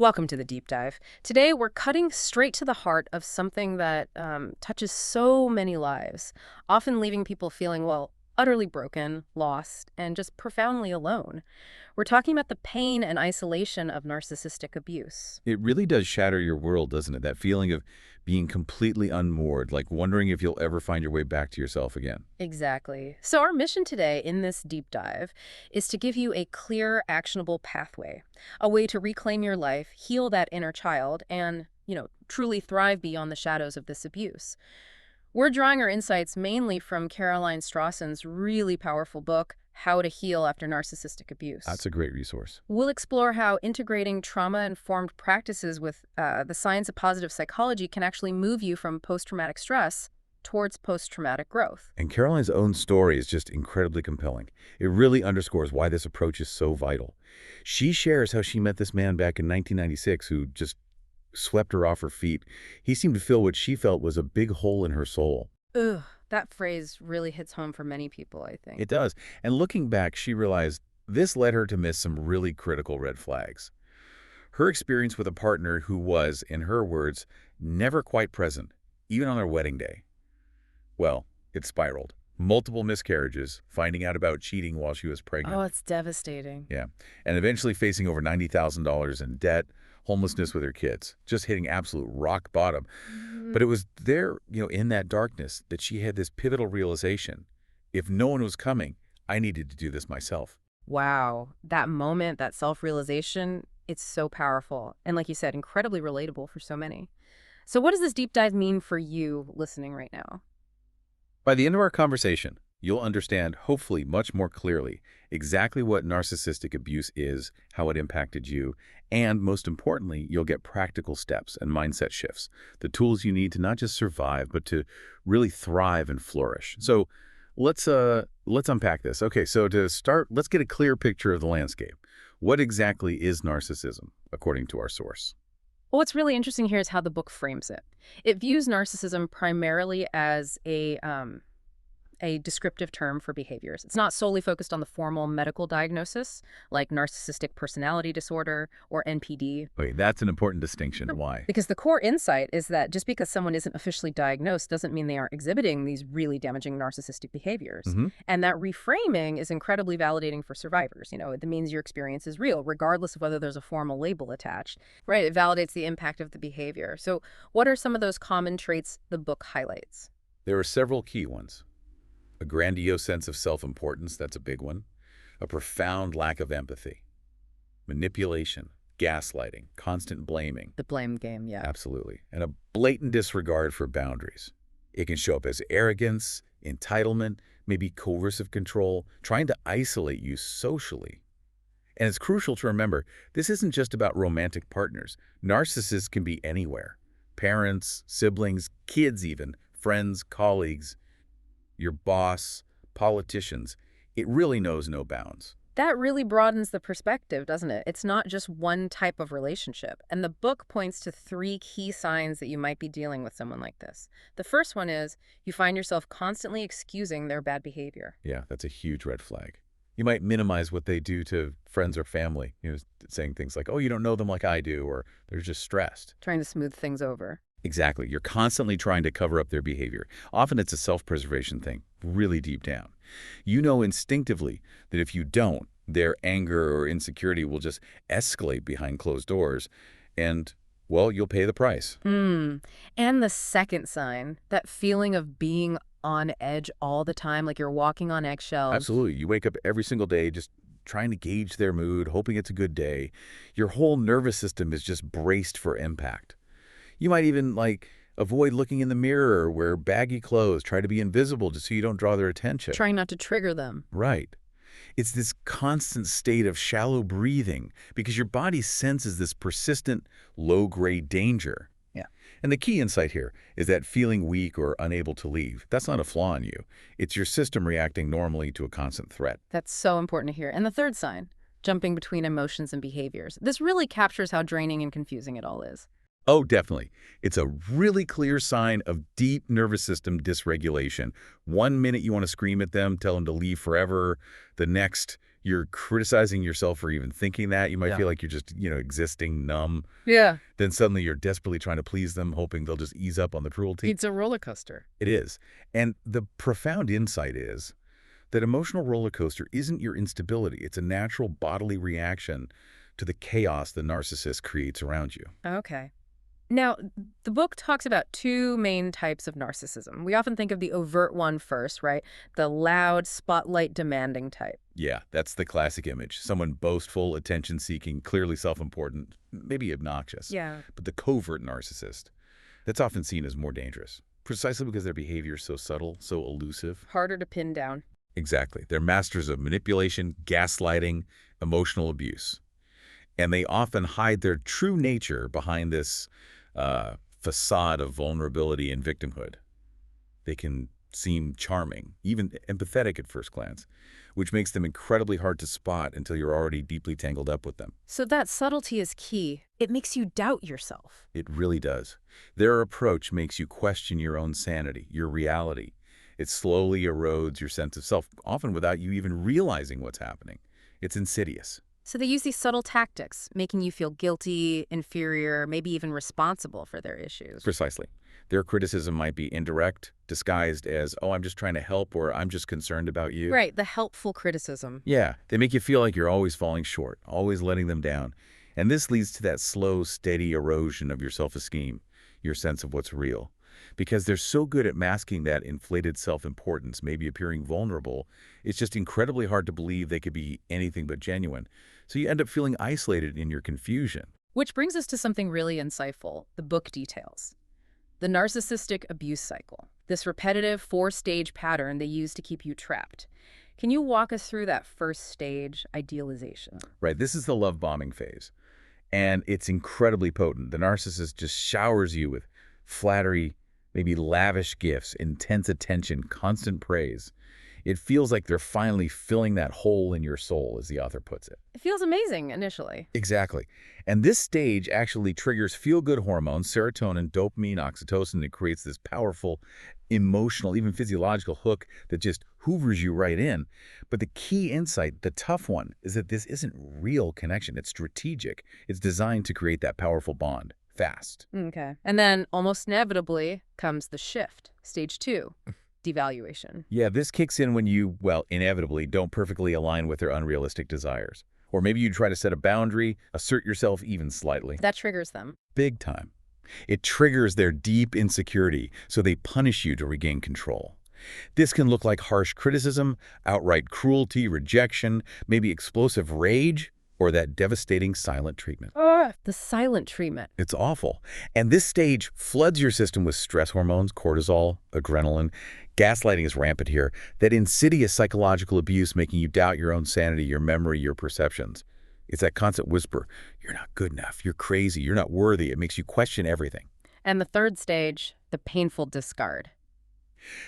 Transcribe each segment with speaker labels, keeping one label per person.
Speaker 1: Welcome to the deep dive. Today, we're cutting straight to the heart of something that touches so many lives, often leaving people feeling, well, utterly broken, lost, and just profoundly alone. We're talking about the pain and isolation of narcissistic abuse.
Speaker 2: It really does shatter your world, doesn't it? That feeling of being completely unmoored, like wondering if you'll ever find your way back to yourself again.
Speaker 1: Exactly. So, our mission today in this deep dive is to give you a clear, actionable pathway, a way to reclaim your life, heal that inner child, and, truly thrive beyond the shadows of this abuse. We're drawing our insights mainly from Caroline Strawson's really powerful book, How to Heal After Narcissistic Abuse.
Speaker 2: That's a great resource.
Speaker 1: We'll explore how integrating trauma-informed practices with the science of positive psychology can actually move you from post-traumatic stress towards post-traumatic growth.
Speaker 2: And Caroline's own story is just incredibly compelling. It really underscores why this approach is so vital. She shares how she met this man back in 1996 who just swept her off her feet. He seemed to fill what she felt was a big hole in her soul.
Speaker 1: Ugh, that phrase really hits home for many people, I think.
Speaker 2: It does. And looking back, she realized this led her to miss some really critical red flags. Her experience with a partner who was, in her words, never quite present, even on their wedding day. Well, it spiraled. Multiple miscarriages, finding out about cheating while she was pregnant.
Speaker 1: Oh, it's devastating.
Speaker 2: Yeah. And eventually facing over $90,000 in debt, homelessness with her kids, just hitting absolute rock bottom. But it was there, in that darkness that she had this pivotal realization. If no one was coming, I needed to do this myself.
Speaker 1: Wow, that moment, that self-realization, it's so powerful. And like you said, incredibly relatable for so many. So what does this deep dive mean for you listening right now?
Speaker 2: By the end of our conversation, you'll understand, hopefully much more clearly, exactly what narcissistic abuse is, how it impacted you, and most importantly, you'll get practical steps and mindset shifts, the tools you need to not just survive, but to really thrive and flourish. So let's unpack this. Okay, so to start, let's get a clear picture of the landscape. What exactly is narcissism, according to our source?
Speaker 1: Well, what's really interesting here is how the book frames it. It views narcissism primarily as a descriptive term for behaviors. It's not solely focused on the formal medical diagnosis, like narcissistic personality disorder or NPD.
Speaker 2: Wait, that's an important distinction. Why?
Speaker 1: Because the core insight is that just because someone isn't officially diagnosed doesn't mean they aren't exhibiting these really damaging narcissistic behaviors. And that reframing is incredibly validating for survivors. It means your experience is real, regardless of whether there's a formal label attached. Right? It validates the impact of the behavior. So what are some of those common traits the book highlights?
Speaker 2: There are several key ones. A grandiose sense of self-importance, that's a big one. A profound lack of empathy. Manipulation, gaslighting, constant blaming.
Speaker 1: The blame game, yeah.
Speaker 2: Absolutely. And a blatant disregard for boundaries. It can show up as arrogance, entitlement, maybe coercive control, trying to isolate you socially. And it's crucial to remember, this isn't just about romantic partners. Narcissists can be anywhere. Parents, siblings, kids even, friends, colleagues, your boss, politicians. It really knows no bounds.
Speaker 1: That really broadens the perspective, doesn't it? It's not just one type of relationship. And the book points to 3 key signs that you might be dealing with someone like this. The first one is you find yourself constantly excusing their bad behavior.
Speaker 2: Yeah, that's a huge red flag. You might minimize what they do to friends or family, saying things like, oh, you don't know them like I do, or they're just stressed.
Speaker 1: Trying to smooth things over.
Speaker 2: Exactly. You're constantly trying to cover up their behavior. Often it's a self-preservation thing, really deep down. You know instinctively that if you don't, their anger or insecurity will just escalate behind closed doors, and, well, you'll pay the price.
Speaker 1: And the second sign, that feeling of being on edge all the time, like you're walking on eggshells.
Speaker 2: Absolutely. You wake up every single day just trying to gauge their mood, hoping it's a good day. Your whole nervous system is just braced for impact. You might even, avoid looking in the mirror, wear baggy clothes, try to be invisible just so you don't draw their attention.
Speaker 1: Trying not to trigger them.
Speaker 2: Right. It's this constant state of shallow breathing because your body senses this persistent, low-grade danger.
Speaker 1: Yeah.
Speaker 2: And the key insight here is that feeling weak or unable to leave, that's not a flaw in you. It's your system reacting normally to a constant threat.
Speaker 1: That's so important to hear. And the third sign, jumping between emotions and behaviors. This really captures how draining and confusing it all is.
Speaker 2: Oh, definitely. It's a really clear sign of deep nervous system dysregulation. One minute you want to scream at them, tell them to leave forever. The next, You're criticizing yourself for even thinking that. You might
Speaker 3: Yeah.
Speaker 2: feel like you're just, existing numb.
Speaker 1: Yeah.
Speaker 2: Then suddenly you're desperately trying to please them, hoping they'll just ease up on the cruelty.
Speaker 1: It's a roller coaster.
Speaker 2: It is. And the profound insight is that emotional roller coaster isn't your instability. It's a natural bodily reaction to the chaos the narcissist creates around you.
Speaker 1: Okay. Now, the book talks about two main types of narcissism. We often think of the overt one first, right? The loud, spotlight-demanding type.
Speaker 2: Yeah, that's the classic image. Someone boastful, attention-seeking, clearly self-important, maybe obnoxious.
Speaker 1: Yeah.
Speaker 2: But the covert narcissist, that's often seen as more dangerous, precisely because their behavior is so subtle, so elusive.
Speaker 1: Harder to pin down.
Speaker 2: Exactly. They're masters of manipulation, gaslighting, emotional abuse. And they often hide their true nature behind this facade of vulnerability and victimhood. They can seem charming, even empathetic at first glance, which makes them incredibly hard to spot until you're already deeply tangled up with them.
Speaker 1: So that subtlety is key. It makes you doubt yourself.
Speaker 2: It really does. Their approach makes you question your own sanity, your reality. It slowly erodes your sense of self, often without you even realizing what's happening. It's insidious.
Speaker 1: So they use these subtle tactics, making you feel guilty, inferior, maybe even responsible for their issues.
Speaker 2: Precisely. Their criticism might be indirect, disguised as, oh, I'm just trying to help, or I'm just concerned about you.
Speaker 1: Right, the helpful criticism.
Speaker 2: Yeah, they make you feel like you're always falling short, always letting them down. And this leads to that slow, steady erosion of your self-esteem, your sense of what's real. Because they're so good at masking that inflated self-importance, maybe appearing vulnerable, it's just incredibly hard to believe they could be anything but genuine. So you end up feeling isolated in your confusion.
Speaker 1: Which brings us to something really insightful, the book details. The narcissistic abuse cycle, this repetitive four-stage pattern they use to keep you trapped. Can you walk us through that first stage, idealization?
Speaker 2: Right, this is the love bombing phase. And it's incredibly potent. The narcissist just showers you with flattery, maybe lavish gifts, intense attention, constant praise. It feels like they're finally filling that hole in your soul, as the author puts it.
Speaker 1: It feels amazing initially.
Speaker 2: Exactly. And this stage actually triggers feel-good hormones, serotonin, dopamine, oxytocin. It creates this powerful emotional, even physiological hook that just hoovers you right in. But the key insight, the tough one, is that this isn't real connection. It's strategic. It's designed to create that powerful bond fast.
Speaker 1: Okay. And then almost inevitably comes the shift, stage 2. Devaluation.
Speaker 2: Yeah, this kicks in when you, well, inevitably don't perfectly align with their unrealistic desires. Or maybe you try to set a boundary, assert yourself even slightly.
Speaker 1: That triggers them.
Speaker 2: Big time. It triggers their deep insecurity, so they punish you to regain control. This can look like harsh criticism, outright cruelty, rejection, maybe explosive rage, or that devastating silent treatment.
Speaker 1: The silent treatment.
Speaker 2: It's awful. And this stage floods your system with stress hormones, cortisol, adrenaline. Gaslighting is rampant here. That insidious psychological abuse making you doubt your own sanity, your memory, your perceptions. It's that constant whisper, you're not good enough, you're crazy, you're not worthy. It makes you question everything.
Speaker 1: And the third stage, the painful discard.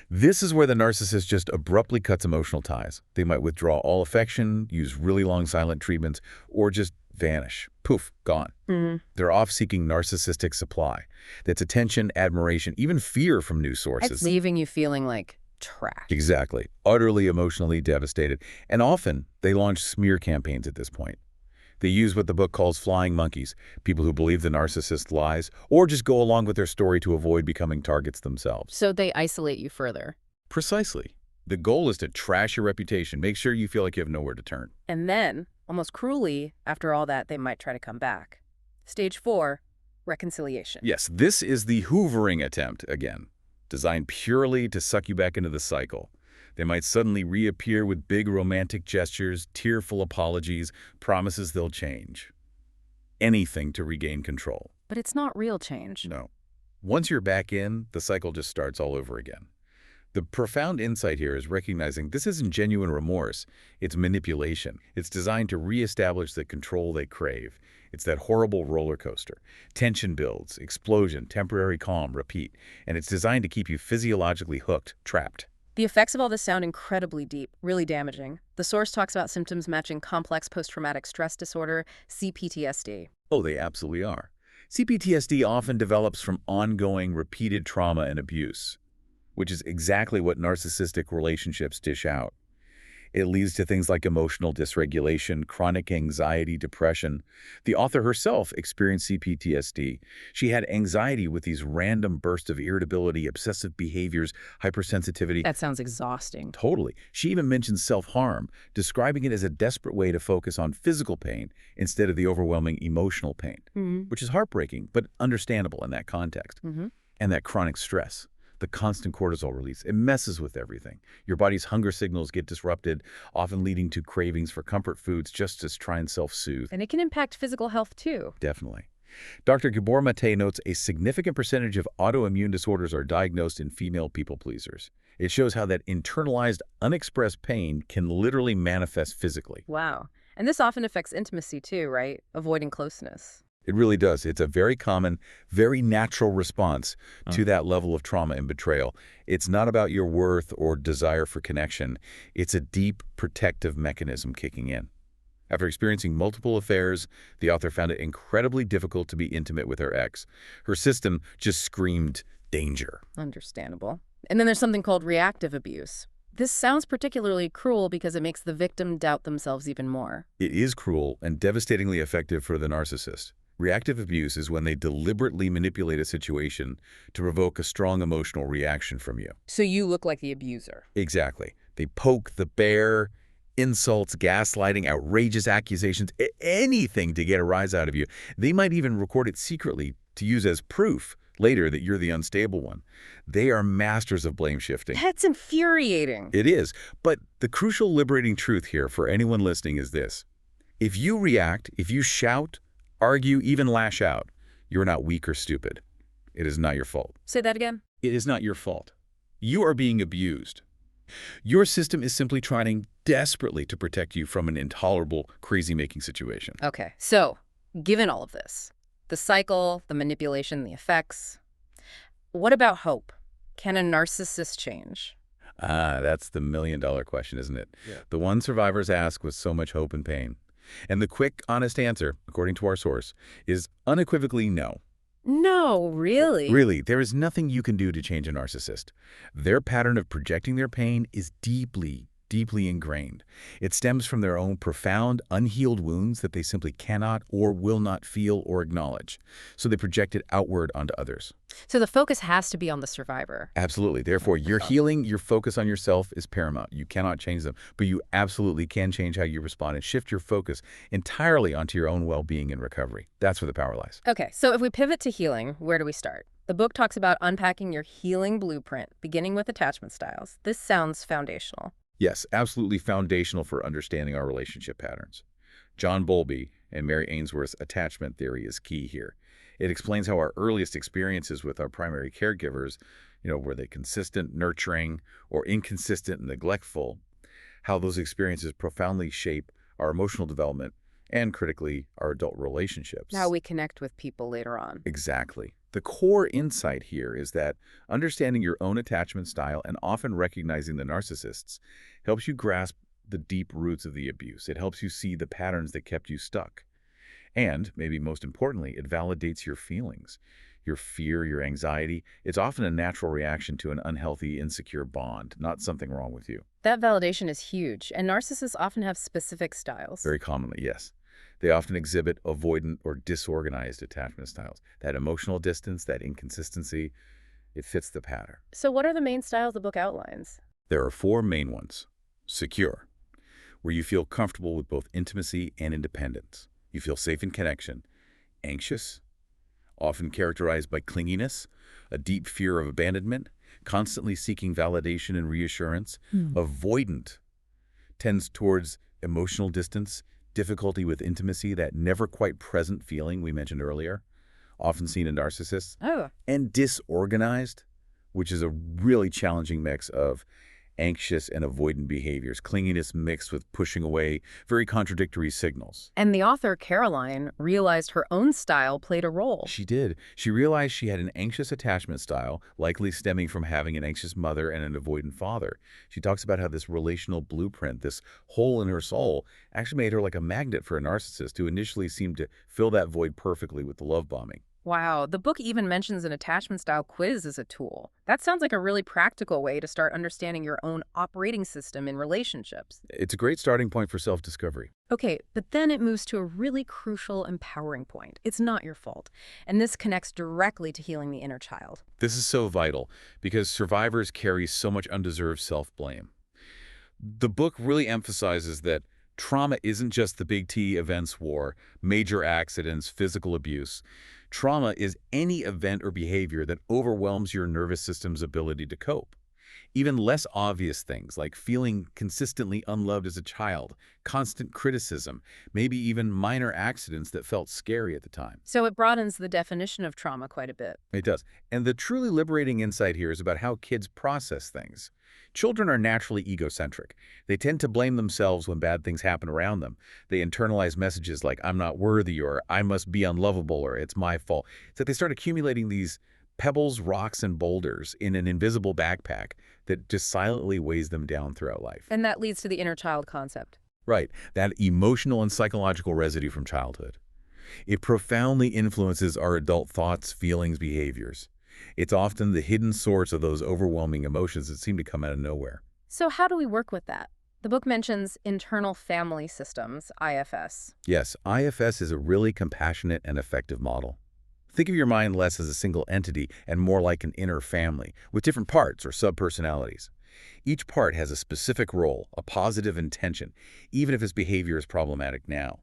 Speaker 2: This is where the narcissist just abruptly cuts emotional ties. They might withdraw all affection, use really long silent treatments, or just vanish. Poof, gone. They're off seeking narcissistic supply. That's attention, admiration, even fear from new sources.
Speaker 1: It's leaving you feeling like trapped.
Speaker 2: Exactly. Utterly emotionally devastated. And often, they launch smear campaigns at this point. They use what the book calls flying monkeys, people who believe the narcissist lies, or just go along with their story to avoid becoming targets themselves.
Speaker 1: So they isolate you further.
Speaker 2: Precisely. The goal is to trash your reputation, make sure you feel like you have nowhere to turn.
Speaker 1: And then, almost cruelly, after all that, they might try to come back. Stage 4, reconciliation.
Speaker 2: Yes, this is the hoovering attempt again, designed purely to suck you back into the cycle. They might suddenly reappear with big romantic gestures, tearful apologies, promises they'll change. Anything to regain control.
Speaker 1: But it's not real change.
Speaker 2: No. Once you're back in, the cycle just starts all over again. The profound insight here is recognizing this isn't genuine remorse, it's manipulation. It's designed to reestablish the control they crave. It's that horrible roller coaster. Tension builds, explosion, temporary calm, repeat. And it's designed to keep you physiologically hooked, trapped.
Speaker 1: The effects of all this sound incredibly deep, really damaging. The source talks about symptoms matching complex post-traumatic stress disorder, CPTSD.
Speaker 2: Oh, they absolutely are. CPTSD often develops from ongoing, repeated trauma and abuse, which is exactly what narcissistic relationships dish out. It leads to things like emotional dysregulation, chronic anxiety, depression. The author herself experienced CPTSD. She had anxiety with these random bursts of irritability, obsessive behaviors, hypersensitivity.
Speaker 1: That sounds exhausting.
Speaker 2: Totally. She even mentions self-harm, describing it as a desperate way to focus on physical pain instead of the overwhelming emotional pain, which is heartbreaking, but understandable in that context. And that chronic stress, the constant cortisol release, it messes with everything. Your body's hunger signals get disrupted, often leading to cravings for comfort foods just to try and self-soothe.
Speaker 1: And it can impact physical health, too.
Speaker 2: Definitely. Dr. Gabor Mate notes a significant percentage of autoimmune disorders are diagnosed in female people-pleasers. It shows how that internalized, unexpressed pain can literally manifest physically.
Speaker 1: Wow. And this often affects intimacy, too, right? Avoiding closeness.
Speaker 2: It really does. It's a very common, very natural response to that level of trauma and betrayal. It's not about your worth or desire for connection. It's a deep protective mechanism kicking in. After experiencing multiple affairs, the author found it incredibly difficult to be intimate with her ex. Her system just screamed danger.
Speaker 1: Understandable. And then there's something called reactive abuse. This sounds particularly cruel because it makes the victim doubt themselves even more.
Speaker 2: It is cruel and devastatingly effective for the narcissist. Reactive abuse is when they deliberately manipulate a situation to provoke a strong emotional reaction from you.
Speaker 1: So you look like the abuser.
Speaker 2: Exactly. They poke the bear, insults, gaslighting, outrageous accusations, anything to get a rise out of you. They might even record it secretly to use as proof later that you're the unstable one. They are masters of blame shifting.
Speaker 1: That's infuriating.
Speaker 2: It is. But the crucial liberating truth here for anyone listening is this. If you react, if you shout, argue, even lash out, you're not weak or stupid. It is not your fault.
Speaker 1: Say that again?
Speaker 2: It is not your fault. You are being abused. Your system is simply trying desperately to protect you from an intolerable, crazy-making situation.
Speaker 1: Okay, so given all of this, the cycle, the manipulation, the effects, what about hope? Can a narcissist change?
Speaker 2: That's the million-dollar question, isn't it?
Speaker 3: Yeah.
Speaker 2: The one survivors ask with so much hope and pain. And the quick, honest answer, according to our source, is unequivocally no.
Speaker 1: No, really?
Speaker 2: Really, there is nothing you can do to change a narcissist. Their pattern of projecting their pain is deeply, deeply ingrained. It stems from their own profound, unhealed wounds that they simply cannot or will not feel or acknowledge. So they project it outward onto others.
Speaker 1: So the focus has to be on the survivor.
Speaker 2: Absolutely. Therefore, your healing, your focus on yourself is paramount. You cannot change them, but you absolutely can change how you respond and shift your focus entirely onto your own well-being and recovery. That's where the power lies.
Speaker 1: Okay, so if we pivot to healing, where do we start? The book talks about unpacking your healing blueprint, beginning with attachment styles. This sounds foundational.
Speaker 2: Yes, absolutely foundational for understanding our relationship patterns. John Bowlby and Mary Ainsworth's attachment theory is key here. It explains how our earliest experiences with our primary caregivers, were they consistent, nurturing, or inconsistent and neglectful, how those experiences profoundly shape our emotional development and, critically, our adult relationships.
Speaker 1: How we connect with people later on.
Speaker 2: Exactly. The core insight here is that understanding your own attachment style and often recognizing the narcissists helps you grasp the deep roots of the abuse. It helps you see the patterns that kept you stuck. And, maybe most importantly, it validates your feelings, your fear, your anxiety. It's often a natural reaction to an unhealthy, insecure bond, not something wrong with you.
Speaker 1: That validation is huge, and narcissists often have specific styles.
Speaker 2: Very commonly, yes. They often exhibit avoidant or disorganized attachment styles. That emotional distance, that inconsistency, it fits the pattern.
Speaker 1: So what are the main styles the book outlines?
Speaker 2: There are 4 main ones. Secure, where you feel comfortable with both intimacy and independence. You feel safe in connection. Anxious, often characterized by clinginess, a deep fear of abandonment, constantly seeking validation and reassurance. Avoidant tends towards emotional distance, difficulty with intimacy, that never quite present feeling we mentioned earlier, often seen in narcissists.
Speaker 1: Oh.
Speaker 2: And disorganized, which is a really challenging mix of anxious and avoidant behaviors, clinginess mixed with pushing away, very contradictory signals.
Speaker 1: And the author, Caroline, realized her own style played a role.
Speaker 2: She did. She realized she had an anxious attachment style, likely stemming from having an anxious mother and an avoidant father. She talks about how this relational blueprint, this hole in her soul, actually made her like a magnet for a narcissist who initially seemed to fill that void perfectly with the love bombing.
Speaker 1: Wow, the book even mentions an attachment style quiz as a tool. That sounds like a really practical way to start understanding your own operating system in relationships.
Speaker 2: It's a great starting point for self-discovery.
Speaker 1: Okay, but then it moves to a really crucial, empowering point. It's not your fault. And this connects directly to healing the inner child.
Speaker 2: This is so vital because survivors carry so much undeserved self-blame. The book really emphasizes that trauma isn't just the big T events war, major accidents, physical abuse. Trauma is any event or behavior that overwhelms your nervous system's ability to cope. Even less obvious things like feeling consistently unloved as a child, constant criticism, maybe even minor accidents that felt scary at the time.
Speaker 1: So it broadens the definition of trauma quite a bit.
Speaker 2: It does. And the truly liberating insight here is about how kids process things. Children are naturally egocentric. They tend to blame themselves when bad things happen around them. They internalize messages like, I'm not worthy, or I must be unlovable, or it's my fault. So they start accumulating these pebbles, rocks, and boulders in an invisible backpack that just silently weighs them down throughout life.
Speaker 1: And that leads to the inner child concept.
Speaker 2: Right, that emotional and psychological residue from childhood. It profoundly influences our adult thoughts, feelings, behaviors. It's often the hidden source of those overwhelming emotions that seem to come out of nowhere.
Speaker 1: So how do we work with that? The book mentions internal family systems, IFS.
Speaker 2: Yes, IFS is a really compassionate and effective model. Think of your mind less as a single entity and more like an inner family, with different parts or subpersonalities. Each part has a specific role, a positive intention, even if its behavior is problematic now.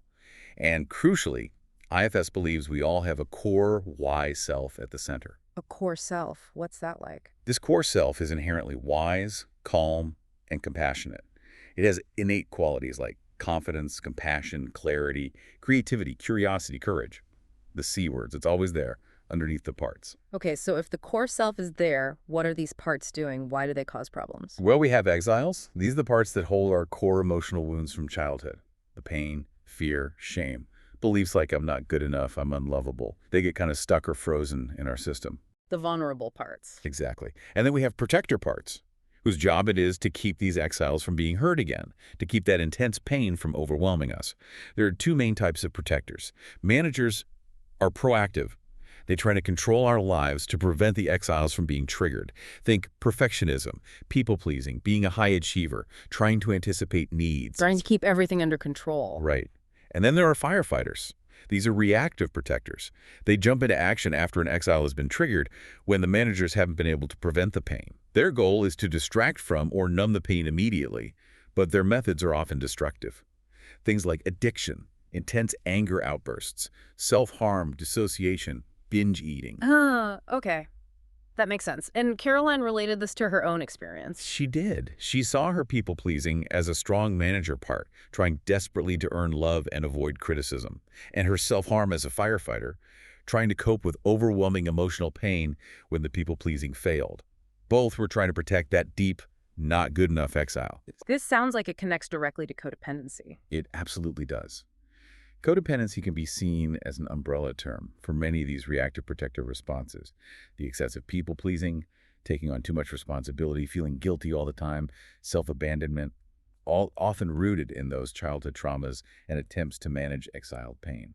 Speaker 2: And crucially, IFS believes we all have a core why self at the center.
Speaker 1: A core self. What's that like?
Speaker 2: This core self is inherently wise, calm, and compassionate. It has innate qualities like confidence, compassion, clarity, creativity, curiosity, courage. The C words, it's always there, underneath the parts.
Speaker 1: Okay, so if the core self is there, what are these parts doing? Why do they cause problems?
Speaker 2: Well, we have exiles. These are the parts that hold our core emotional wounds from childhood. The pain, fear, shame. Beliefs like I'm not good enough, I'm unlovable. They get kind of stuck or frozen in our system.
Speaker 1: The vulnerable parts.
Speaker 2: Exactly. And then we have protector parts, whose job it is to keep these exiles from being hurt again, to keep that intense pain from overwhelming us. There are two main types of protectors. Managers are proactive. They try to control our lives to prevent the exiles from being triggered. Think perfectionism, people-pleasing, being a high achiever, trying to anticipate needs.
Speaker 1: Trying to keep everything under control.
Speaker 2: Right. And then there are firefighters. These are reactive protectors. They jump into action after an exile has been triggered when the managers haven't been able to prevent the pain. Their goal is to distract from or numb the pain immediately, but their methods are often destructive. Things like addiction, intense anger outbursts, self-harm, dissociation, binge eating.
Speaker 1: Okay. That makes sense. And Caroline related this to her own experience.
Speaker 2: She did. She saw her people-pleasing as a strong manager part, trying desperately to earn love and avoid criticism, and her self-harm as a firefighter, trying to cope with overwhelming emotional pain when the people-pleasing failed. Both were trying to protect that deep, not good enough exile.
Speaker 1: This sounds like it connects directly to codependency.
Speaker 2: It absolutely does. Codependency can be seen as an umbrella term for many of these reactive protective responses. The excessive people-pleasing, taking on too much responsibility, feeling guilty all the time, self-abandonment, all often rooted in those childhood traumas and attempts to manage exiled pain.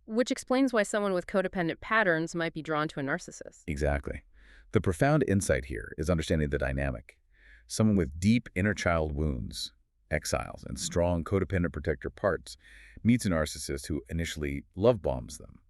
Speaker 1: Which explains why someone with codependent patterns might be drawn to a narcissist.
Speaker 2: Exactly. The profound insight here is understanding the dynamic. Someone with deep inner child wounds, exiles, and strong codependent protector parts meets a narcissist who initially love bombs them.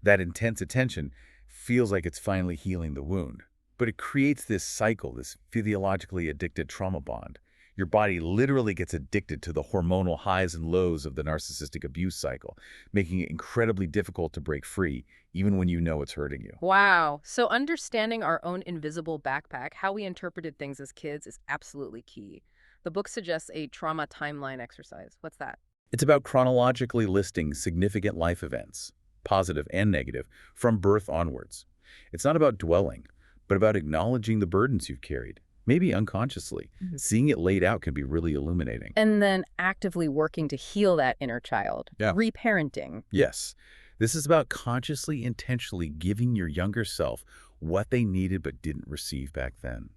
Speaker 2: That intense attention feels like it's finally healing the wound. But it creates this cycle, this physiologically addicted trauma bond. Your body literally gets addicted to the hormonal highs and lows of the narcissistic abuse cycle, making it incredibly difficult to break free, even when you know it's hurting you.
Speaker 1: Wow. So understanding our own invisible backpack, how we interpreted things as kids, is absolutely key. The book suggests a trauma timeline exercise. What's that?
Speaker 2: It's about chronologically listing significant life events, positive and negative, from birth onwards. It's not about dwelling, but about acknowledging the burdens you've carried, maybe unconsciously. Seeing it laid out can be really illuminating.
Speaker 1: And then actively working to heal that inner child.
Speaker 2: Yeah.
Speaker 1: Reparenting.
Speaker 2: Yes, this is about consciously, intentionally giving your younger self what they needed but didn't receive back then.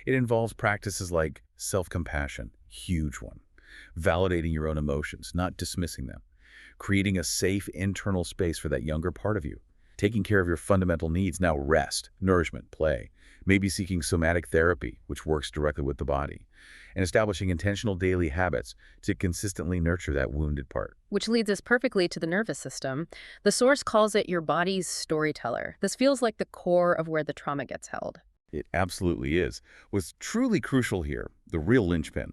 Speaker 2: It involves practices like self-compassion, huge one, validating your own emotions, not dismissing them, creating a safe internal space for that younger part of you, taking care of your fundamental needs, now rest, nourishment, play, maybe seeking somatic therapy, which works directly with the body, and establishing intentional daily habits to consistently nurture that wounded part.
Speaker 1: Which leads us perfectly to the nervous system. The source calls it your body's storyteller. This feels like the core of where the trauma gets held.
Speaker 2: It absolutely is. What's truly crucial here, the real linchpin,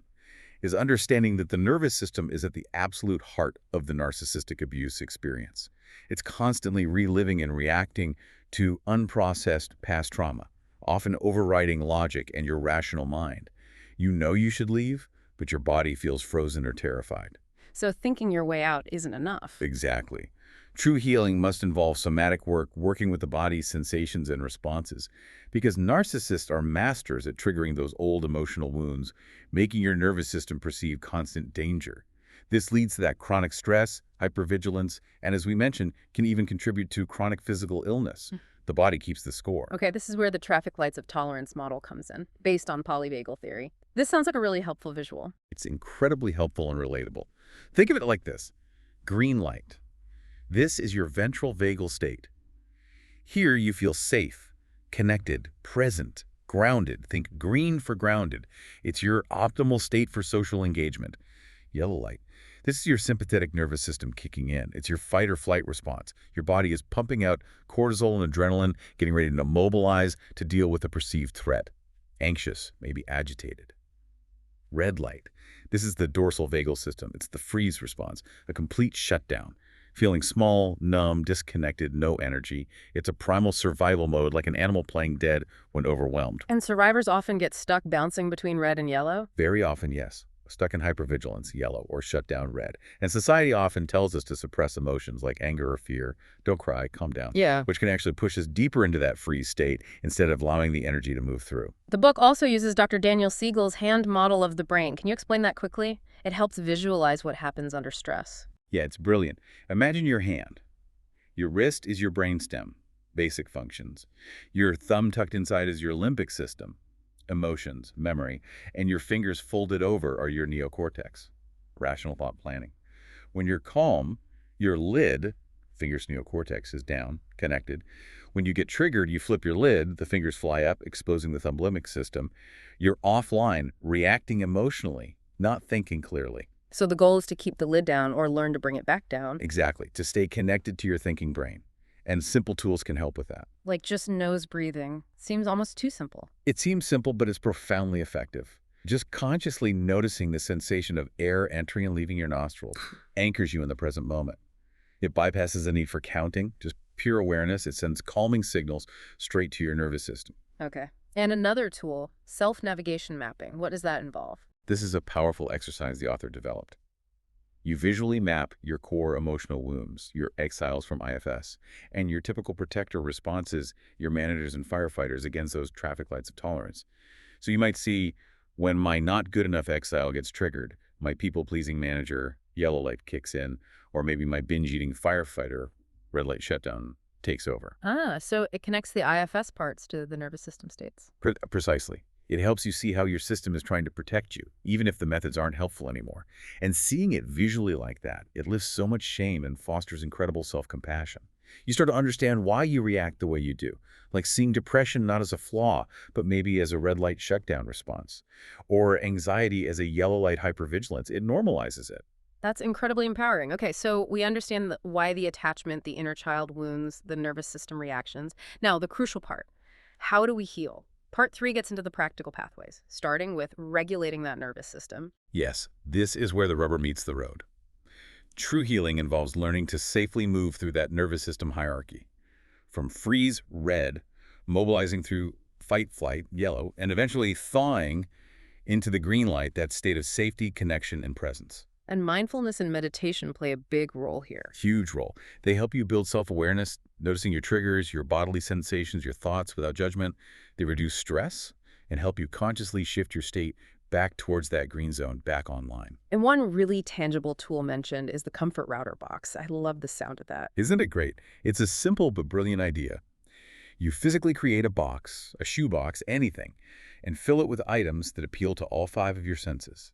Speaker 2: is understanding that the nervous system is at the absolute heart of the narcissistic abuse experience. It's constantly reliving and reacting to unprocessed past trauma, often overriding logic and your rational mind. You know you should leave, but your body feels frozen or terrified.
Speaker 1: So thinking your way out isn't enough.
Speaker 2: Exactly. True healing must involve somatic work, working with the body's sensations and responses, because narcissists are masters at triggering those old emotional wounds, making your nervous system perceive constant danger. This leads to that chronic stress, hypervigilance, and as we mentioned, can even contribute to chronic physical illness. The body keeps the score.
Speaker 1: Okay, this is where the traffic lights of tolerance model comes in, based on polyvagal theory. This sounds like a really helpful visual.
Speaker 2: It's incredibly helpful and relatable. Think of it like this. Green light. This is your ventral vagal state. Here you feel safe, connected, present, grounded. Think green for grounded. It's your optimal state for social engagement. Yellow light. This is your sympathetic nervous system kicking in. It's your fight or flight response. Your body is pumping out cortisol and adrenaline, getting ready to mobilize to deal with a perceived threat. Anxious, maybe agitated. Red light. This is the dorsal vagal system. It's the freeze response, a complete shutdown. Feeling small, numb, disconnected, no energy. It's a primal survival mode like an animal playing dead when overwhelmed.
Speaker 1: And survivors often get stuck bouncing between red and yellow?
Speaker 2: Very often, yes. Stuck in hypervigilance, yellow, or shut down, red. And society often tells us to suppress emotions like anger or fear. Don't cry, calm down.
Speaker 1: Yeah.
Speaker 2: Which can actually push us deeper into that freeze state instead of allowing the energy to move through.
Speaker 1: The book also uses Dr. Daniel Siegel's hand model of the brain. Can you explain that quickly? It helps visualize what happens under stress.
Speaker 2: Yeah, it's brilliant. Imagine your hand. Your wrist is your brainstem, basic functions. Your thumb tucked inside is your limbic system, emotions, memory, and your fingers folded over are your neocortex, rational thought planning. When you're calm, your lid, fingers neocortex, is down, connected. When you get triggered, you flip your lid, the fingers fly up, exposing the thumb limbic system. You're offline, reacting emotionally, not thinking clearly.
Speaker 1: So the goal is to keep the lid down or learn to bring it back down.
Speaker 2: Exactly, to stay connected to your thinking brain. And simple tools can help with that.
Speaker 1: Like just nose breathing. Seems almost too simple.
Speaker 2: It seems simple, but it's profoundly effective. Just consciously noticing the sensation of air entering and leaving your nostrils anchors you in the present moment. It bypasses the need for counting, just pure awareness. It sends calming signals straight to your nervous system.
Speaker 1: Okay. And another tool, self-navigation mapping. What does that involve?
Speaker 2: This is a powerful exercise the author developed. You visually map your core emotional wounds, your exiles from IFS, and your typical protector responses, your managers and firefighters against those traffic lights of tolerance. So you might see, when my not good enough exile gets triggered, my people-pleasing manager, yellow light, kicks in, or maybe my binge-eating firefighter, red light shutdown, takes over.
Speaker 1: So it connects the IFS parts to the nervous system states.
Speaker 2: Precisely. It helps you see how your system is trying to protect you, even if the methods aren't helpful anymore. And seeing it visually like that, it lifts so much shame and fosters incredible self-compassion. You start to understand why you react the way you do, like seeing depression not as a flaw, but maybe as a red light shutdown response, or anxiety as a yellow light hypervigilance. It normalizes it.
Speaker 1: That's incredibly empowering. Okay, so we understand why the attachment, the inner child wounds, the nervous system reactions. Now, the crucial part, how do we heal? Part 3 gets into the practical pathways, starting with regulating that nervous system.
Speaker 2: Yes, this is where the rubber meets the road. True healing involves learning to safely move through that nervous system hierarchy. From freeze, red, mobilizing through fight, flight, yellow, and eventually thawing into the green light, that state of safety, connection, and presence.
Speaker 1: And mindfulness and meditation play a big role here.
Speaker 2: Huge role. They help you build self-awareness, noticing your triggers, your bodily sensations, your thoughts without judgment. They reduce stress and help you consciously shift your state back towards that green zone, back online.
Speaker 1: And one really tangible tool mentioned is the comfort router box. I love the sound of that.
Speaker 2: Isn't it great? It's a simple but brilliant idea. You physically create a box, a shoebox, anything, and fill it with items that appeal to all 5 of your senses.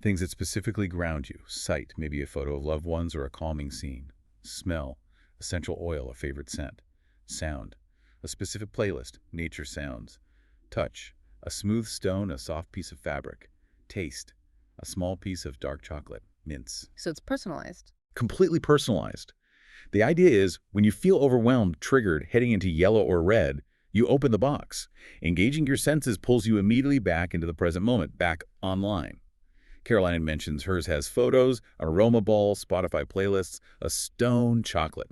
Speaker 2: Things that specifically ground you. Sight, maybe a photo of loved ones or a calming scene. Smell, essential oil, a favorite scent. Sound, a specific playlist, nature sounds. Touch, a smooth stone, a soft piece of fabric. Taste, a small piece of dark chocolate, mints.
Speaker 1: So it's personalized.
Speaker 2: Completely personalized. The idea is, when you feel overwhelmed, triggered, heading into yellow or red, you open the box. Engaging your senses pulls you immediately back into the present moment, back online. Caroline mentions hers has photos, an aroma ball, Spotify playlists, a stone chocolate.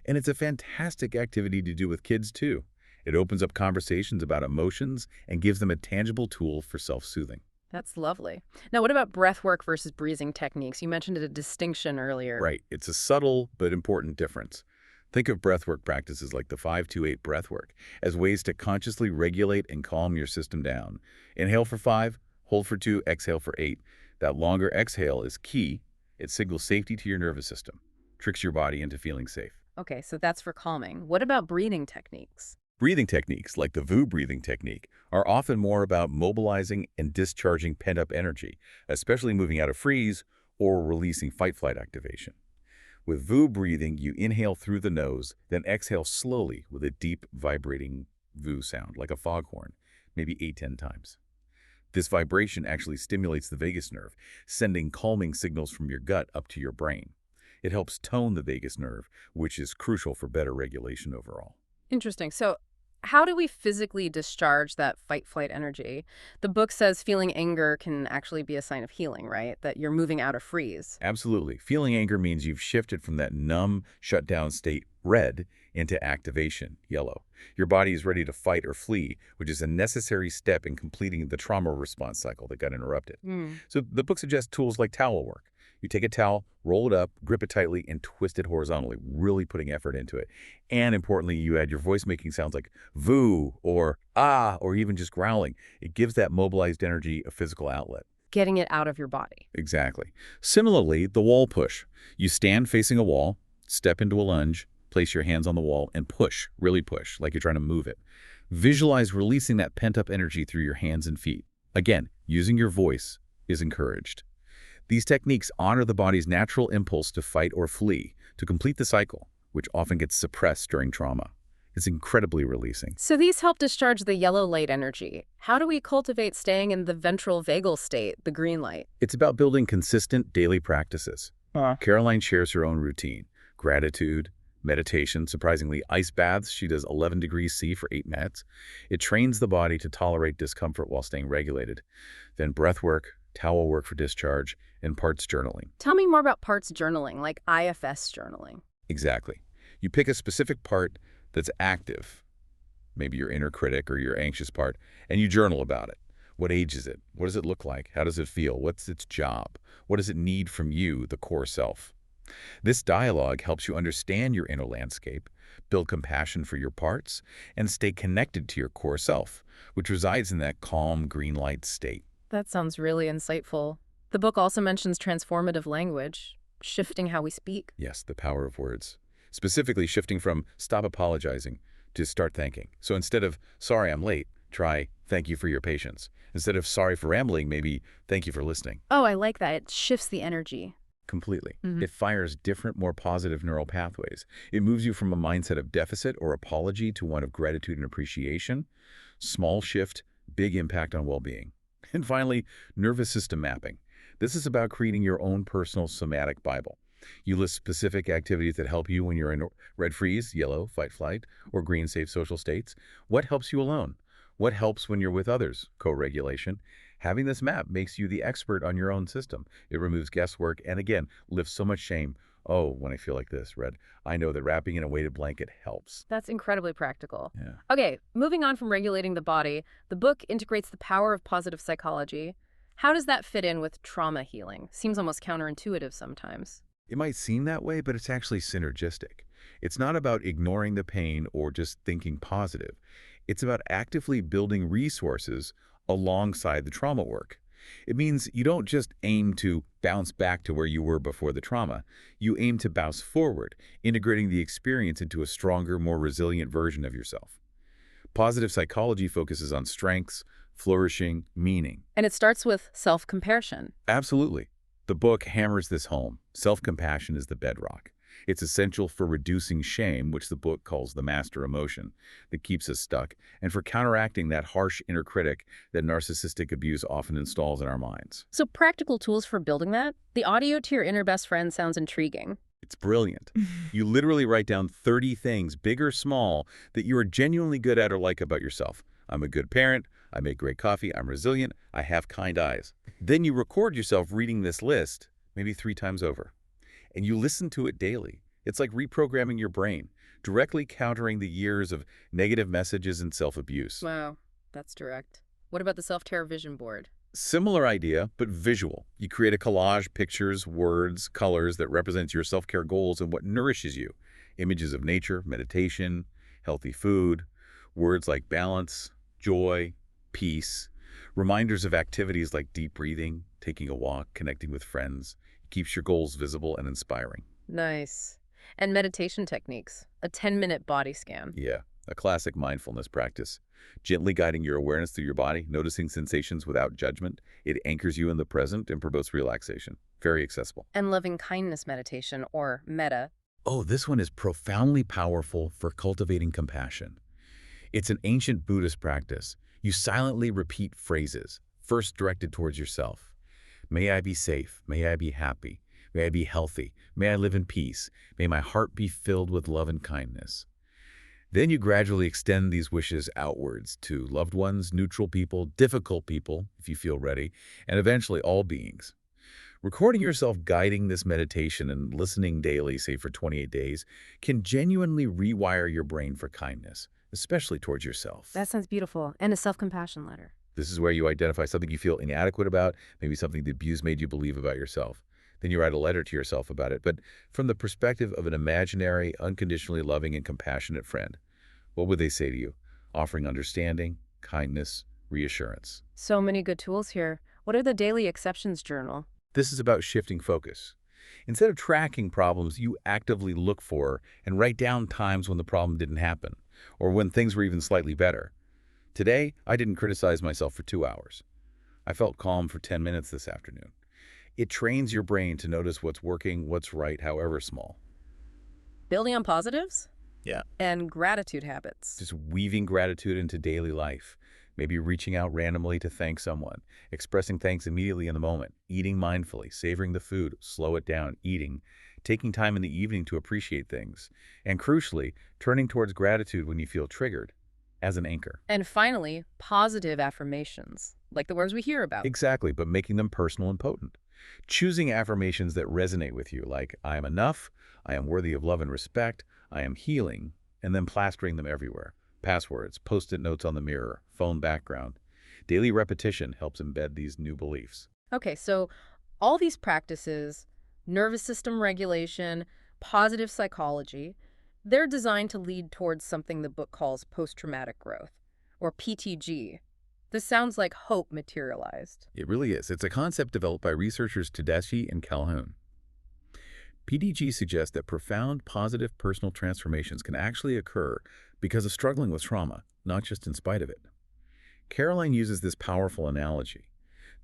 Speaker 2: And it's a fantastic activity to do with kids, too. It opens up conversations about emotions and gives them a tangible tool for self-soothing.
Speaker 1: That's lovely. Now, what about breath work versus breathing techniques? You mentioned a distinction earlier.
Speaker 2: Right. It's a subtle but important difference. Think of breathwork practices like the 5-2-8 breathwork as ways to consciously regulate and calm your system down. Inhale for 5, hold for 2, exhale for 8. That longer exhale is key. It signals safety to your nervous system, tricks your body into feeling safe.
Speaker 1: Okay, so that's for calming. What about breathing techniques?
Speaker 2: Breathing techniques, like the VU breathing technique, are often more about mobilizing and discharging pent-up energy, especially moving out of freeze or releasing fight-flight activation. With VU breathing, you inhale through the nose, then exhale slowly with a deep, vibrating VU sound, like a foghorn, maybe 8-10 times. This vibration actually stimulates the vagus nerve, sending calming signals from your gut up to your brain. It helps tone the vagus nerve, which is crucial for better regulation overall.
Speaker 1: Interesting. So how do we physically discharge that fight-flight energy? The book says feeling anger can actually be a sign of healing, right? That you're moving out of freeze.
Speaker 2: Absolutely. Feeling anger means you've shifted from that numb, shut-down state, red, into activation, yellow. Your body is ready to fight or flee, which is a necessary step in completing the trauma response cycle that got interrupted. So the book suggests tools like towel work. You take a towel, roll it up, grip it tightly, and twist it horizontally, really putting effort into it. And importantly, you add your voice making sounds like voo or ah, or even just growling. It gives that mobilized energy a physical outlet.
Speaker 1: Getting it out of your body.
Speaker 2: Exactly. Similarly, the wall push. You stand facing a wall, step into a lunge, place your hands on the wall, and push, really push, like you're trying to move it. Visualize releasing that pent-up energy through your hands and feet. Again, using your voice is encouraged. These techniques honor the body's natural impulse to fight or flee, to complete the cycle, which often gets suppressed during trauma. It's incredibly releasing.
Speaker 1: So these help discharge the yellow light energy. How do we cultivate staying in the ventral vagal state, the green light?
Speaker 2: It's about building consistent daily practices. Caroline shares her own routine: gratitude, meditation, surprisingly ice baths. She does 11 degrees C for 8 minutes. It trains the body to tolerate discomfort while staying regulated. Then breath work, towel work for discharge, and parts journaling.
Speaker 1: Tell me more about parts journaling, like IFS journaling.
Speaker 2: Exactly. You pick a specific part that's active, maybe your inner critic or your anxious part, and you journal about it. What age is it? What does it look like? How does it feel? What's its job? What does it need from you, the core self? This dialogue helps you understand your inner landscape, build compassion for your parts, and stay connected to your core self, which resides in that calm green light state.
Speaker 1: That sounds really insightful. The book also mentions transformative language, shifting how we speak.
Speaker 2: Yes, the power of words. Specifically shifting from stop apologizing to start thanking. So instead of sorry I'm late, try thank you for your patience. Instead of sorry for rambling, maybe thank you for listening.
Speaker 1: Oh, I like that. It shifts the energy.
Speaker 2: Completely. It fires different, more positive neural pathways. It moves you from a mindset of deficit or apology to one of gratitude and appreciation. Small shift, big impact on well-being. And finally, nervous system mapping. This is about creating your own personal somatic Bible. You list specific activities that help you when you're in red freeze, yellow, fight, flight, or green, safe social states. What helps you alone? What helps when you're with others? Co-regulation. Having this map makes you the expert on your own system. It removes guesswork and, again, lifts so much shame. Oh, when I feel like this, Red, I know that wrapping in a weighted blanket helps.
Speaker 1: That's incredibly practical.
Speaker 2: Yeah.
Speaker 1: Okay, moving on from regulating the body, the book integrates the power of positive psychology. How does that fit in with trauma healing? Seems almost counterintuitive sometimes.
Speaker 2: It might seem that way, but it's actually synergistic. It's not about ignoring the pain or just thinking positive. It's about actively building resources alongside the trauma work. It means you don't just aim to bounce back to where you were before the trauma. You aim to bounce forward, integrating the experience into a stronger, more resilient version of yourself. Positive psychology focuses on strengths, flourishing, meaning.
Speaker 1: And it starts with self-compassion.
Speaker 2: Absolutely. The book hammers this home. Self-compassion is the bedrock. It's essential for reducing shame, which the book calls the master emotion, that keeps us stuck, and for counteracting that harsh inner critic that narcissistic abuse often installs in our minds.
Speaker 1: So practical tools for building that? The audio to your inner best friend sounds intriguing.
Speaker 2: It's brilliant. You literally write down 30 things, big or small, that you are genuinely good at or like about yourself. I'm a good parent. I make great coffee. I'm resilient. I have kind eyes. Then you record yourself reading this list, maybe 3 times over, and you listen to it daily. It's like reprogramming your brain, directly countering the years of negative messages and self-abuse.
Speaker 1: Wow, that's direct. What about the self-terror vision board?
Speaker 2: Similar idea, but visual. You create a collage, pictures, words, colors that represents your self-care goals and what nourishes you. Images of nature, meditation, healthy food, words like balance, joy, peace, reminders of activities like deep breathing, taking a walk, connecting with friends. It keeps your goals visible and inspiring.
Speaker 1: Nice. And meditation techniques. A 10-minute body scan.
Speaker 2: Yeah, a classic mindfulness practice. Gently guiding your awareness through your body, noticing sensations without judgment. It anchors you in the present and promotes relaxation. Very accessible.
Speaker 1: And loving kindness meditation, or metta.
Speaker 2: Oh, this one is profoundly powerful for cultivating compassion. It's an ancient Buddhist practice. You silently repeat phrases, first directed towards yourself. May I be safe. May I be happy. May I be healthy. May I live in peace. May my heart be filled with love and kindness. Then you gradually extend these wishes outwards to loved ones, neutral people, difficult people, if you feel ready, and eventually all beings. Recording yourself guiding this meditation and listening daily, say for 28 days, can genuinely rewire your brain for kindness, especially towards yourself.
Speaker 1: That sounds beautiful. And a self-compassion letter.
Speaker 2: This is where you identify something you feel inadequate about, maybe something the abuse made you believe about yourself. Then you write a letter to yourself about it, but from the perspective of an imaginary, unconditionally loving and compassionate friend. What would they say to you? Offering understanding, kindness, reassurance.
Speaker 1: So many good tools here. What are the daily exceptions journal?
Speaker 2: This is about shifting focus. Instead of tracking problems, you actively look for and write down times when the problem didn't happen, or when things were even slightly better. Today, I didn't criticize myself for 2 hours. I felt calm for 10 minutes this afternoon. It trains your brain to notice what's working, what's right, however small.
Speaker 1: Building on positives?
Speaker 2: Yeah.
Speaker 1: And gratitude habits.
Speaker 2: Just weaving gratitude into daily life. Maybe reaching out randomly to thank someone, expressing thanks immediately in the moment, eating mindfully, savoring the food, slow it down, eating, taking time in the evening to appreciate things, and crucially, turning towards gratitude when you feel triggered as an anchor.
Speaker 1: And finally, positive affirmations, like the words we hear about.
Speaker 2: Exactly, but making them personal and potent. Choosing affirmations that resonate with you, like I am enough, I am worthy of love and respect, I am healing, and then plastering them everywhere. Passwords, post-it notes on the mirror, phone background. Daily repetition helps embed these new beliefs.
Speaker 1: Okay, so all these practices, nervous system regulation, positive psychology, they're designed to lead towards something the book calls post-traumatic growth, or PTG. This sounds like hope materialized.
Speaker 2: It really is. It's a concept developed by researchers Tedeschi and Calhoun. PTG suggests that profound positive personal transformations can actually occur because of struggling with trauma, not just in spite of it. Caroline uses this powerful analogy.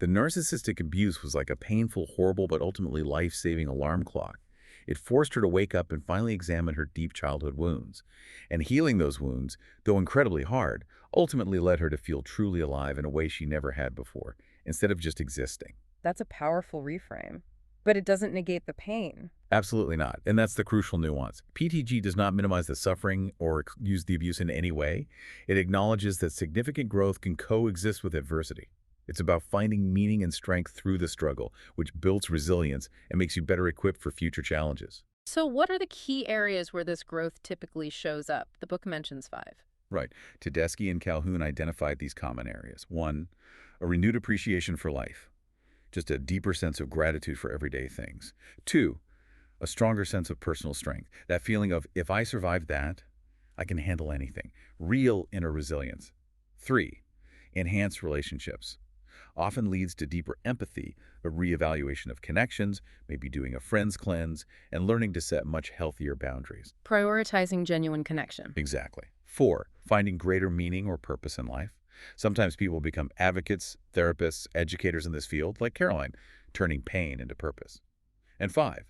Speaker 2: The narcissistic abuse was like a painful, horrible, but ultimately life-saving alarm clock. It forced her to wake up and finally examine her deep childhood wounds. And healing those wounds, though incredibly hard, ultimately led her to feel truly alive in a way she never had before, instead of just existing.
Speaker 1: That's a powerful reframe. But it doesn't negate the pain.
Speaker 2: Absolutely not. And that's the crucial nuance. PTG does not minimize the suffering or use the abuse in any way. It acknowledges that significant growth can coexist with adversity. It's about finding meaning and strength through the struggle, which builds resilience and makes you better equipped for future challenges.
Speaker 1: So what are the key areas where this growth typically shows up? The book mentions 5.
Speaker 2: Right. Tedeschi and Calhoun identified these common areas. 1, a renewed appreciation for life. Just a deeper sense of gratitude for everyday things. 2, a stronger sense of personal strength. That feeling of, if I survived that, I can handle anything. Real inner resilience. 3, enhanced relationships. Often leads to deeper empathy, a reevaluation of connections, maybe doing a friend's cleanse, and learning to set much healthier boundaries.
Speaker 1: Prioritizing genuine connection.
Speaker 2: Exactly. 4, finding greater meaning or purpose in life. Sometimes people become advocates, therapists, educators in this field, like Caroline, turning pain into purpose. And 5,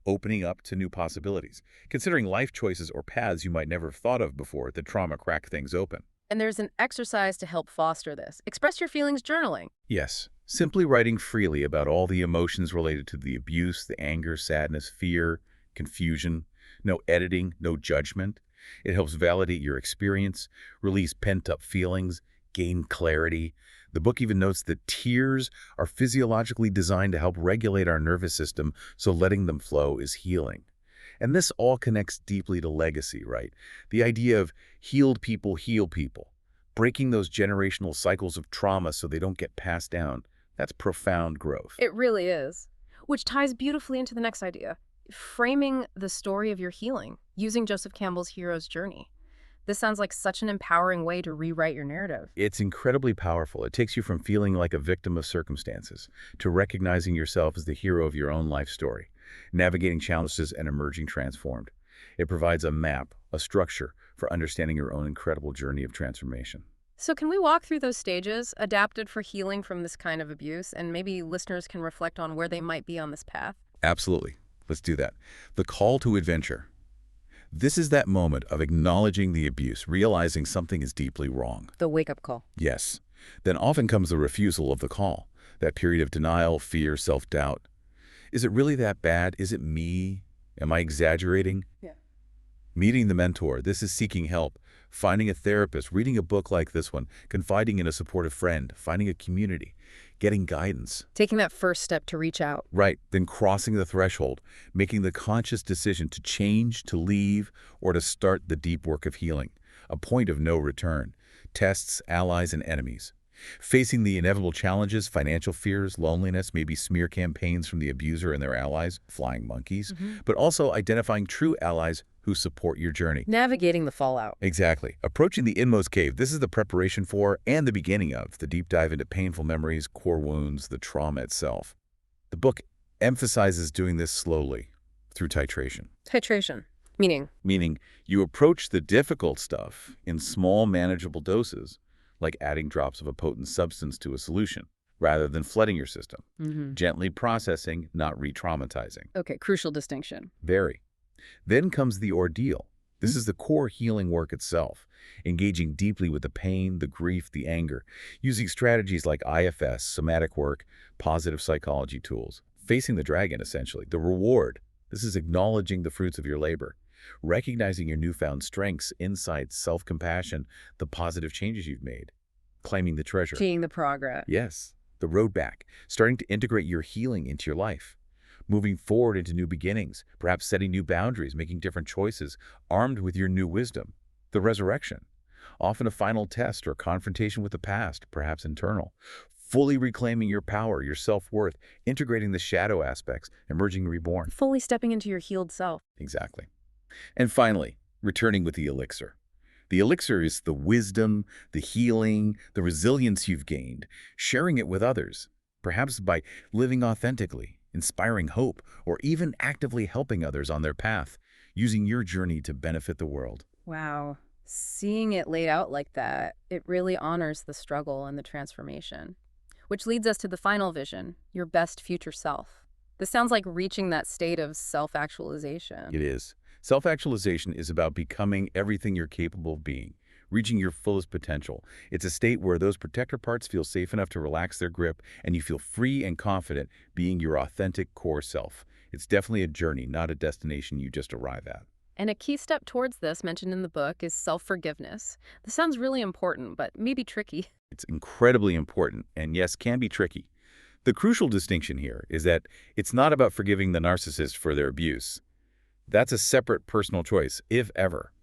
Speaker 2: opening up to new possibilities, considering life choices or paths you might never have thought of before. The trauma cracked things open.
Speaker 1: And there's an exercise to help foster this. Express your feelings journaling.
Speaker 2: Yes, simply writing freely about all the emotions related to the abuse, the anger, sadness, fear, confusion. No editing, no judgment. It helps validate your experience, release pent-up feelings, gain clarity. The book even notes that tears are physiologically designed to help regulate our nervous system, so letting them flow is healing. And this all connects deeply to legacy, right? The idea of healed people heal people, breaking those generational cycles of trauma so they don't get passed down. That's profound growth.
Speaker 1: It really is. Which ties beautifully into the next idea. Framing the story of your healing, using Joseph Campbell's hero's journey. This sounds like such an empowering way to rewrite your narrative.
Speaker 2: It's incredibly powerful. It takes you from feeling like a victim of circumstances to recognizing yourself as the hero of your own life story, navigating challenges and emerging transformed. It provides a map, a structure for understanding your own incredible journey of transformation.
Speaker 1: So can we walk through those stages, adapted for healing from this kind of abuse, and maybe listeners can reflect on where they might be on this path?
Speaker 2: Absolutely. Let's do that. The call to adventure. This is that moment of acknowledging the abuse, realizing something is deeply wrong.
Speaker 1: The wake-up call.
Speaker 2: Yes. Then often comes the refusal of the call, that period of denial, fear, self-doubt. Is it really that bad? Is it me? Am I exaggerating?
Speaker 1: Yeah.
Speaker 2: Meeting the mentor. This is seeking help, finding a therapist, reading a book like this one, confiding in a supportive friend, finding a community, getting guidance.
Speaker 1: Taking that first step to reach out.
Speaker 2: Right, then crossing the threshold, making the conscious decision to change, to leave, or to start the deep work of healing. A point of no return. Tests, allies, and enemies. Facing the inevitable challenges, financial fears, loneliness, maybe smear campaigns from the abuser and their allies, flying monkeys, but also identifying true allies who support your journey.
Speaker 1: Navigating the fallout.
Speaker 2: Exactly. Approaching the inmost cave. This is the preparation for and the beginning of the deep dive into painful memories, core wounds, the trauma itself. The book emphasizes doing this slowly through titration.
Speaker 1: Titration. Meaning?
Speaker 2: Meaning you approach the difficult stuff in small, manageable doses, like adding drops of a potent substance to a solution, rather than flooding your system. Gently processing, not re-traumatizing.
Speaker 1: Okay, crucial distinction.
Speaker 2: Very. Then comes the ordeal. This is the core healing work itself, engaging deeply with the pain, the grief, the anger, using strategies like IFS, somatic work, positive psychology tools, facing the dragon, essentially. The reward. This is acknowledging the fruits of your labor, recognizing your newfound strengths, insights, self-compassion, the positive changes you've made, claiming the treasure.
Speaker 1: Seeing the progress.
Speaker 2: Yes, the road back, starting to integrate your healing into your life, moving forward into new beginnings, perhaps setting new boundaries, making different choices, armed with your new wisdom. The resurrection, often a final test or confrontation with the past, perhaps internal, fully reclaiming your power, your self-worth, integrating the shadow aspects, emerging reborn.
Speaker 1: Fully stepping into your healed self.
Speaker 2: Exactly. And finally, returning with the elixir. The elixir is the wisdom, the healing, the resilience you've gained, sharing it with others, perhaps by living authentically, inspiring hope, or even actively helping others on their path, using your journey to benefit the world.
Speaker 1: Wow. Seeing it laid out like that, it really honors the struggle and the transformation. Which leads us to the final vision, your best future self. This sounds like reaching that state of self-actualization.
Speaker 2: It is. Self-actualization is about becoming everything you're capable of being, reaching your fullest potential. It's a state where those protector parts feel safe enough to relax their grip, and you feel free and confident being your authentic core self. It's definitely a journey, not a destination you just arrive at.
Speaker 1: And a key step towards this, mentioned in the book, is self-forgiveness. This sounds really important, but maybe tricky.
Speaker 2: It's incredibly important, and yes, can be tricky. The crucial distinction here is that it's not about forgiving the narcissist for their abuse. That's a separate personal choice, if ever.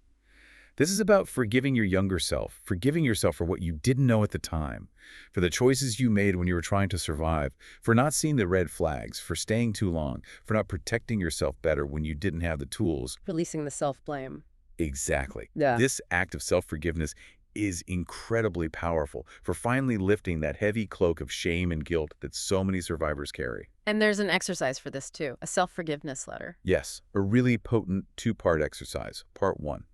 Speaker 2: This is about forgiving your younger self, forgiving yourself for what you didn't know at the time, for the choices you made when you were trying to survive, for not seeing the red flags, for staying too long, for not protecting yourself better when you didn't have the tools.
Speaker 1: Releasing the self-blame.
Speaker 2: Exactly.
Speaker 1: Yeah.
Speaker 2: This act of self-forgiveness is incredibly powerful for finally lifting that heavy cloak of shame and guilt that so many survivors carry.
Speaker 1: And there's an exercise for this too, a self-forgiveness letter.
Speaker 2: Yes, a really potent two-part exercise. Part 1.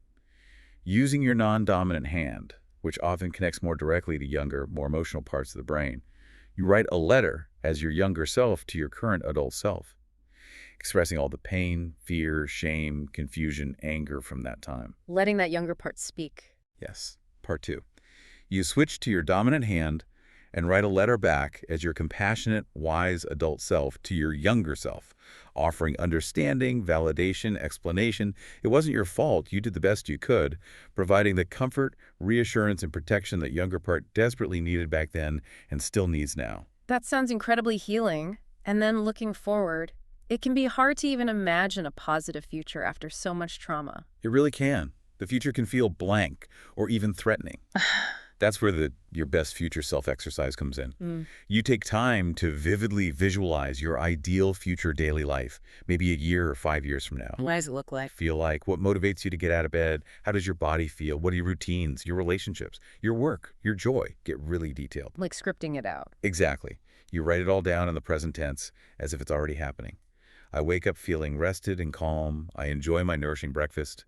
Speaker 2: Using your non-dominant hand, which often connects more directly to younger, more emotional parts of the brain, you write a letter as your younger self to your current adult self. expressing all the pain, fear, shame, confusion, anger from that time.
Speaker 1: Letting that younger part speak.
Speaker 2: Yes. Part 2. You switch to your dominant hand and write a letter back as your compassionate, wise adult self to your younger self, offering understanding, validation, explanation. It wasn't your fault. You did the best you could, providing the comfort, reassurance, and protection that younger part desperately needed back then and still needs now.
Speaker 1: That sounds incredibly healing. And then looking forward, it can be hard to even imagine a positive future after so much trauma.
Speaker 2: It really can. The future can feel blank or even threatening. That's where your best future self exercise comes in. You take time to vividly visualize your ideal future daily life, maybe a year or 5 years from now.
Speaker 1: What does it look like?
Speaker 2: Feel like? What motivates you to get out of bed? How does your body feel? What are your routines, your relationships, your work, your joy? Get really detailed.
Speaker 1: Like scripting it out.
Speaker 2: Exactly. You write it all down in the present tense as if it's already happening. I wake up feeling rested and calm. I enjoy my nourishing breakfast.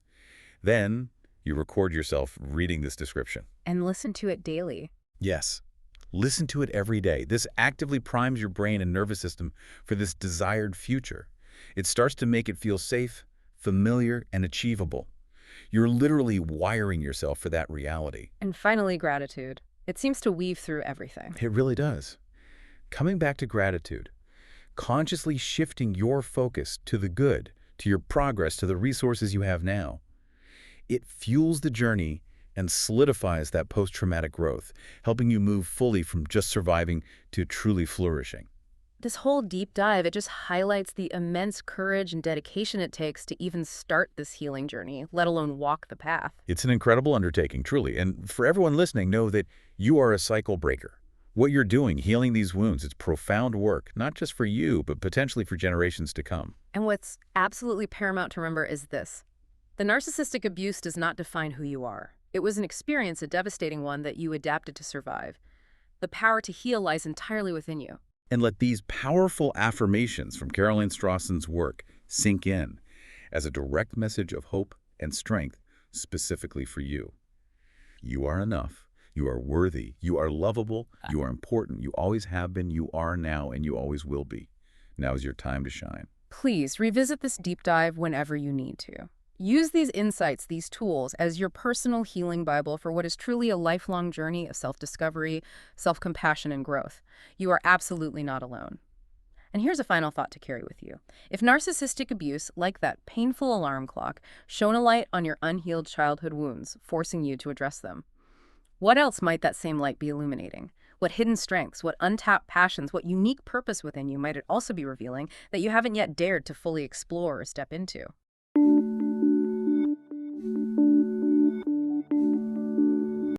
Speaker 2: Then you record yourself reading this description.
Speaker 1: And listen to it daily.
Speaker 2: Yes. Listen to it every day. This actively primes your brain and nervous system for this desired future. It starts to make it feel safe, familiar, and achievable. You're literally wiring yourself for that reality.
Speaker 1: And finally, gratitude. It seems to weave through everything.
Speaker 2: It really does. Coming back to gratitude, consciously shifting your focus to the good, to your progress, to the resources you have now. It fuels the journey and solidifies that post-traumatic growth, helping you move fully from just surviving to truly flourishing.
Speaker 1: This whole deep dive, it just highlights the immense courage and dedication it takes to even start this healing journey, let alone walk the path.
Speaker 2: It's an incredible undertaking, truly. And for everyone listening, know that you are a cycle breaker. What you're doing, healing these wounds, it's profound work, not just for you, but potentially for generations to come.
Speaker 1: And what's absolutely paramount to remember is this. The narcissistic abuse does not define who you are. It was an experience, a devastating one, that you adapted to survive. The power to heal lies entirely within you.
Speaker 2: And let these powerful affirmations from Caroline Strawson's work sink in as a direct message of hope and strength specifically for you. You are enough. You are worthy. You are lovable. You are important. You always have been. You are now, and you always will be. Now is your time to shine.
Speaker 1: Please revisit this deep dive whenever you need to. Use these insights, these tools, as your personal healing Bible for what is truly a lifelong journey of self-discovery, self-compassion, and growth. You are absolutely not alone. And here's a final thought to carry with you. If narcissistic abuse, like that painful alarm clock, shone a light on your unhealed childhood wounds, forcing you to address them, what else might that same light be illuminating? What hidden strengths, what untapped passions, what unique purpose within you might it also be revealing that you haven't yet dared to fully explore or step into?